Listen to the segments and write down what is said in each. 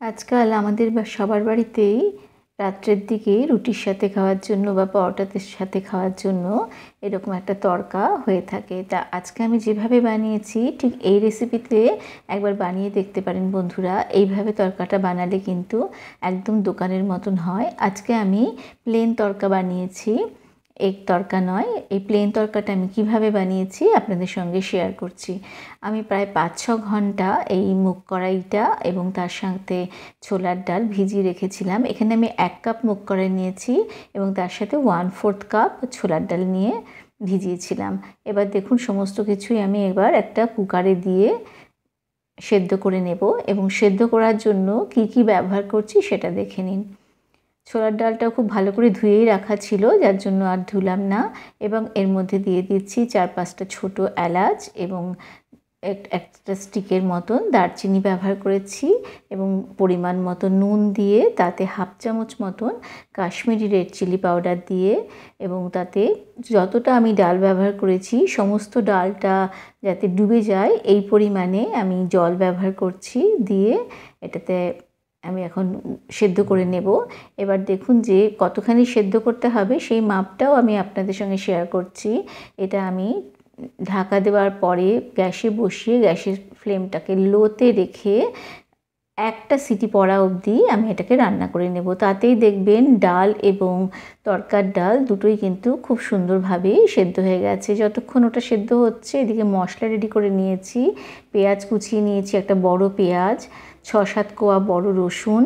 আজকাল আমাদের সবার বাড়িতেই রাত্রের দিকে রুটির সাথে খাওয়ার জন্য বা পরোটার সাথে খাওয়ার জন্য এরকম একটা তড়কা হয়ে থাকে। তা আজকে আমি যেভাবে বানিয়েছি ঠিক এই রেসিপিতে একবার বানিয়ে দেখতে পারেন বন্ধুরা। এইভাবে তড়কাটা বানালে কিন্তু একদম দোকানের মতন হয়। আজকে আমি প্লেন তড়কা বানিয়েছি, এগ তড়কা নয়। এই প্লেন তড়কাটা আমি কিভাবে বানিয়েছি আপনাদের সঙ্গে শেয়ার করছি। আমি প্রায় ৫-৬ ঘন্টা এই মুগ কড়াইটা এবং তার সাথে ছোলার ডাল ভিজিয়ে রেখেছিলাম। এখানে আমি ১ কাপ মুগ কড়াই নিয়েছি এবং তার সাথে 1/4 কাপ ছোলার ডাল নিয়ে ভিজিয়েছিলাম। এবার দেখুন সমস্ত কিছুই আমি এবার একটা কুকারে দিয়ে সেদ্ধ করে নেব এবং সেদ্ধ করার জন্য কি কি ব্যবহার করছি সেটা দেখে নিন। ছোলার ডালটাও খুব ভালো করে ধুয়েই রাখা ছিল, যার জন্য আর ধুলাম না। এবং এর মধ্যে দিয়ে দিচ্ছি ৪-৫টা ছোটো এলাচ এবং একটা স্টিকের মতন দারচিনি ব্যবহার করেছি এবং পরিমাণ মতো নুন দিয়ে তাতে 1/2 চামচ মতন কাশ্মীরি রেড চিলি পাউডার দিয়ে এবং তাতে যতটা আমি ডাল ব্যবহার করেছি সমস্ত ডালটা যাতে ডুবে যায় এই পরিমাণে আমি জল ব্যবহার করছি। দিয়ে এটাতে আমি এখন সেদ্ধ করে নেব। এবার দেখুন যে কতখানি সেদ্ধ করতে হবে সেই মাপটাও আমি আপনাদের সঙ্গে শেয়ার করছি। এটা আমি ঢাকা দেওয়ার পরে গ্যাসে বসিয়ে গ্যাসের ফ্লেমটাকে লোতে রেখে একটা সিটি পড়া অবধি আমি এটাকে রান্না করে নেব। তাতেই দেখবেন ডাল এবং তড়কার ডাল দুটোই কিন্তু খুব সুন্দরভাবে সেদ্ধ হয়ে গেছে। যতক্ষণ ওটা সেদ্ধ হচ্ছে এদিকে মশলা রেডি করে নিয়েছি। পেঁয়াজ কুচিয়ে নিয়েছি, একটা বড় পেঁয়াজ, ৬-৭ কোয়া বড় রসুন,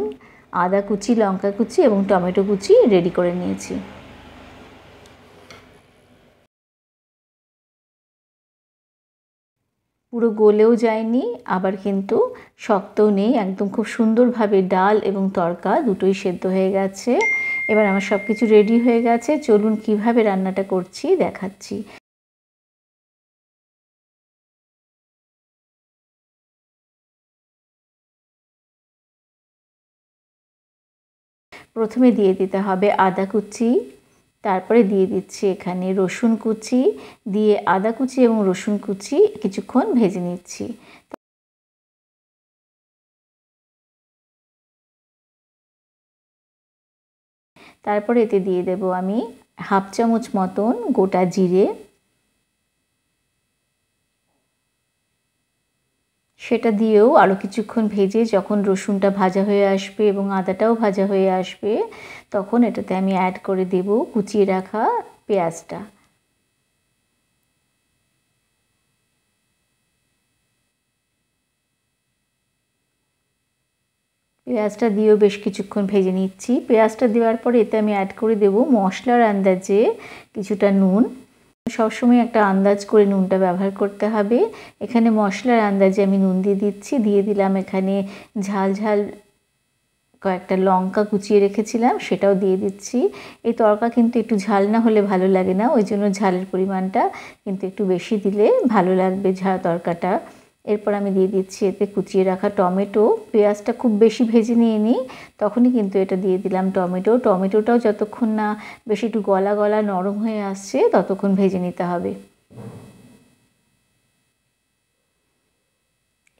আদা কুচি, লঙ্কা কুচি এবং টমেটো কুচি রেডি করে নিয়েছি। পুরো গলেও যায়নি আবার কিন্তু শক্তও নেই, একদম খুব সুন্দরভাবে ডাল এবং তড়কা দুটোই সেদ্ধ হয়ে গেছে। এবার আমার সব কিছু রেডি হয়ে গেছে, চলুন কিভাবে রান্নাটা করছি দেখাচ্ছি। প্রথমে দিয়ে দিতে হবে আদা কুচি, তারপরে দিয়ে দিচ্ছি এখানে রসুন কুচি, দিয়ে আদা কুচি এবং রসুন কুচি কিছুক্ষণ ভেজে নিচ্ছি। তারপরে এতে দিয়ে দেব আমি 1/2 চামচ মতন গোটা জিরে, সেটা দিয়েও আরও কিছুক্ষণ ভেজে যখন রসুনটা ভাজা হয়ে আসবে এবং আদাটাও ভাজা হয়ে আসবে তখন এটাতে আমি অ্যাড করে দেব কুচিয়ে রাখা পেঁয়াজটা। পেঁয়াজটা দিয়েও বেশ কিছুক্ষণ ভেজে নিচ্ছি। পেঁয়াজটা দেওয়ার পরে এতে আমি অ্যাড করে দেব মশলার আন্দাজে কিছুটা নুন। সবসময় একটা আন্দাজ করে নুনটা ব্যবহার করতে হবে। এখানে মশলার আন্দাজে আমি নুন দিয়ে দিচ্ছি। দিয়ে দিলাম এখানে ঝাল ঝাল কয়েকটা লঙ্কা কুচিয়ে রেখেছিলাম, সেটাও দিয়ে দিচ্ছি। এই তড়কা কিন্তু একটু ঝাল না হলে ভালো লাগে না, ওই জন্য ঝালের পরিমাণটা কিন্তু একটু বেশি দিলে ভালো লাগবে তড়কাটা। এরপর আমি দিয়ে দিচ্ছি এতে কুচিয়ে রাখা টমেটো। পেঁয়াজটা খুব বেশি ভেজে নিয়ে নিই, তখনই কিন্তু এটা দিয়ে দিলাম টমেটো। টমেটোটাও যতক্ষণ না বেশি একটু গলা গলা নরম হয়ে আসছে ততক্ষণ ভেজে নিতে হবে।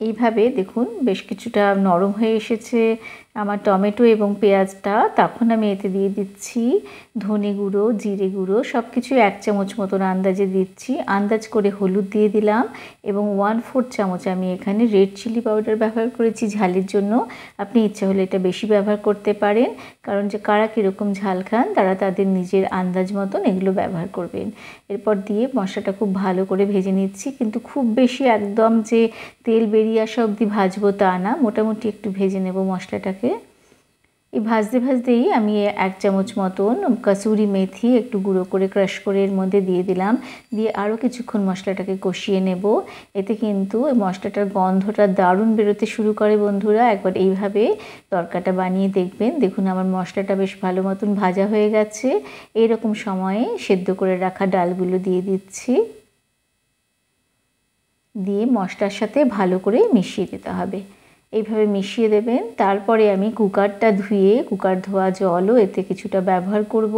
এইভাবে দেখুন বেশ কিছুটা নরম হয়ে এসেছে আমার টমেটো এবং পেঁয়াজটা। তখন আমি এতে দিয়ে দিচ্ছি ধনে গুঁড়ো, জিরে গুঁড়ো, সব কিছু 1 চামচ মতন আন্দাজে দিচ্ছি। আন্দাজ করে হলুদ দিয়ে দিলাম এবং 1/4 চামচ আমি এখানে রেড চিলি পাউডার ব্যবহার করেছি ঝালের জন্য। আপনি ইচ্ছা হলে এটা বেশি ব্যবহার করতে পারেন, কারণ যে কারা কীরকম ঝাল খান তারা তাদের নিজের আন্দাজ মতন এগুলো ব্যবহার করবেন। এরপর দিয়ে মশলাটা খুব ভালো করে ভেজে নিচ্ছি, কিন্তু খুব বেশি একদম যে তেল বেরিয়ে আসা অবধি ভাজবো তা না, মোটামুটি একটু ভেজে নেব মশলাটাকে। এই ভাজতে ভাজতেই আমি 1 চামচ মতন কসুরি মেথি একটু গুঁড়ো করে ক্রাশ করে এর মধ্যে দিয়ে দিলাম। দিয়ে আরও কিছুক্ষণ মশলাটাকে কষিয়ে নেব। এতে কিন্তু মশলাটার গন্ধটা দারুণ বেরোতে শুরু করে বন্ধুরা। একবার এইভাবে তড়কাটা বানিয়ে দেখবেন। দেখুন আমার মশলাটা বেশ ভালো মতন ভাজা হয়ে গেছে। এইরকম সময়ে সেদ্ধ করে রাখা ডালগুলো দিয়ে দিচ্ছি, দিয়ে মশলার সাথে ভালো করে মিশিয়ে দিতে হবে। এইভাবে মিশিয়ে দেবেন। তারপরে আমি কুকারটা ধুয়ে কুকার ধোয়া জলও এতে কিছুটা ব্যবহার করব,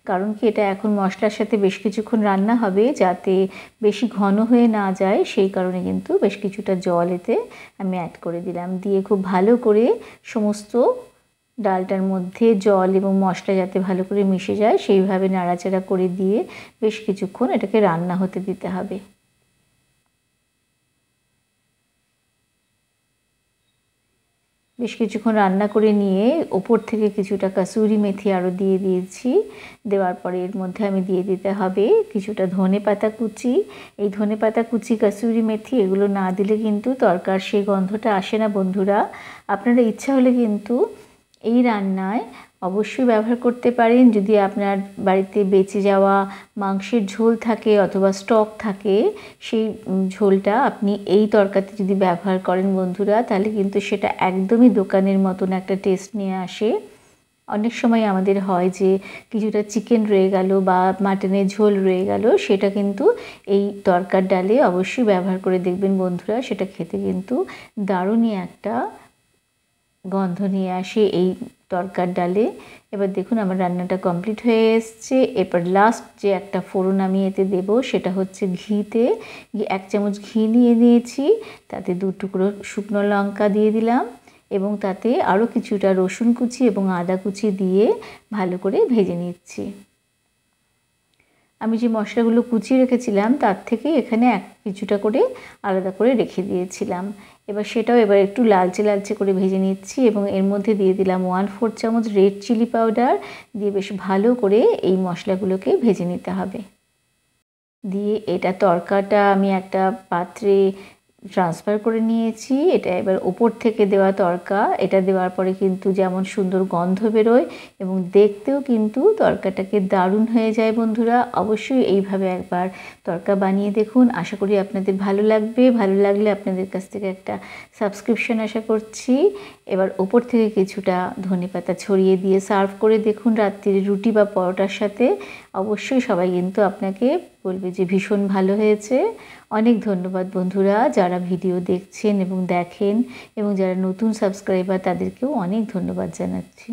কারণ কি এটা এখন মশলার সাথে বেশ কিছুক্ষণ রান্না হবে, যাতে বেশি ঘন হয়ে না যায় সেই কারণে কিন্তু বেশ কিছুটা জল এতে আমি অ্যাড করে দিলাম। দিয়ে খুব ভালো করে সমস্ত ডালটার মধ্যে জল এবং মশলা যাতে ভালো করে মিশে যায় সেইভাবে নাড়াচাড়া করে দিয়ে বেশ কিছুক্ষণ এটাকে রান্না হতে দিতে হবে। বেশ কিছুক্ষণ রান্না করে নিয়ে ওপর থেকে কিছুটা কাসুরি মেথি আরও দিয়ে দিয়েছি। দেওয়ার পরে এর মধ্যে আমি দিয়ে দিতে হবে কিছুটা ধনেপাতা কুচি। এই ধনেপাতা কুচি, কাসুরি মেথি এগুলো না দিলে কিন্তু তরকার সেই গন্ধটা আসে না বন্ধুরা। আপনারা ইচ্ছা হলে কিন্তু এই রান্নায় অবশ্যই ব্যবহার করতে পারেন। যদি আপনার বাড়িতে বেঁচে যাওয়া মাংসের ঝোল থাকে অথবা স্টক থাকে, সেই ঝোলটা আপনি এই তরকারিতে যদি ব্যবহার করেন বন্ধুরা, তাহলে কিন্তু সেটা একদমই দোকানের মতন একটা টেস্ট নিয়ে আসে। অনেক সময় আমাদের হয় যে কিছুটা চিকেন রয়ে গেল বা মাটনের ঝোল রয়ে গেল, সেটা কিন্তু এই তরকার ডালে অবশ্যই ব্যবহার করে দেখবেন বন্ধুরা, সেটা খেতে কিন্তু দারুণই একটা গন্ধ নিয়ে আসে এই তরকার ডালে। এবার দেখুন আমার রান্নাটা কমপ্লিট হয়ে এসছে। এরপর লাস্ট যে একটা ফোড়ন আমি এতে দেবো সেটা হচ্ছে ঘিতে। 1 চামচ ঘি নিয়ে নিয়েছি, তাতে 2 টুকরো শুকনো লঙ্কা দিয়ে দিলাম এবং তাতে আরও কিছুটা রসুন কুচি এবং আদা কুচি দিয়ে ভালো করে ভেজে নিচ্ছি। আমি যে মশলাগুলো কুচিয়ে রেখেছিলাম তার থেকে এখানে কিছুটা করে আলাদা করে রেখে দিয়েছিলাম। এবার সেটাও একটু লালচে লালচে করে ভেজে নিচ্ছি এবং এর মধ্যে দিয়ে দিলাম 1/4 চামচ রেড চিলি পাউডার দিয়ে বেশ ভালো করে এই মশলাগুলোকে ভেজে নিতে হবে। দিয়ে এটা তরকাটা আমি একটা পাত্রে ট্রান্সফার করে নিয়েছি। এটা এবার ওপর থেকে দেওয়া তরকা। এটা দেওয়ার পরে কিন্তু যেমন সুন্দর গন্ধ বেরোয় এবং দেখতেও কিন্তু তরকাটাকে দারুণ হয়ে যায় বন্ধুরা। অবশ্যই এইভাবে একবার তরকা বানিয়ে দেখুন, আশা করি আপনাদের ভালো লাগবে। ভালো লাগলে আপনাদের কাছ থেকে একটা সাবস্ক্রিপশন আশা করছি। এবার ওপর থেকে কিছুটা ধনেপাতা ছড়িয়ে দিয়ে সার্ভ করে দেখুন রাত্রির রুটি বা পরোটার সাথে। অবশ্যই সবাই কিন্তু আপনাকে বলবে যে ভীষণ ভালো হয়েছে। অনেক ধন্যবাদ বন্ধুরা যারা ভিডিও দেখছেন এবং দেখেন, এবং যারা নতুন সাবস্ক্রাইবার তাদেরকেও অনেক ধন্যবাদ জানাচ্ছি।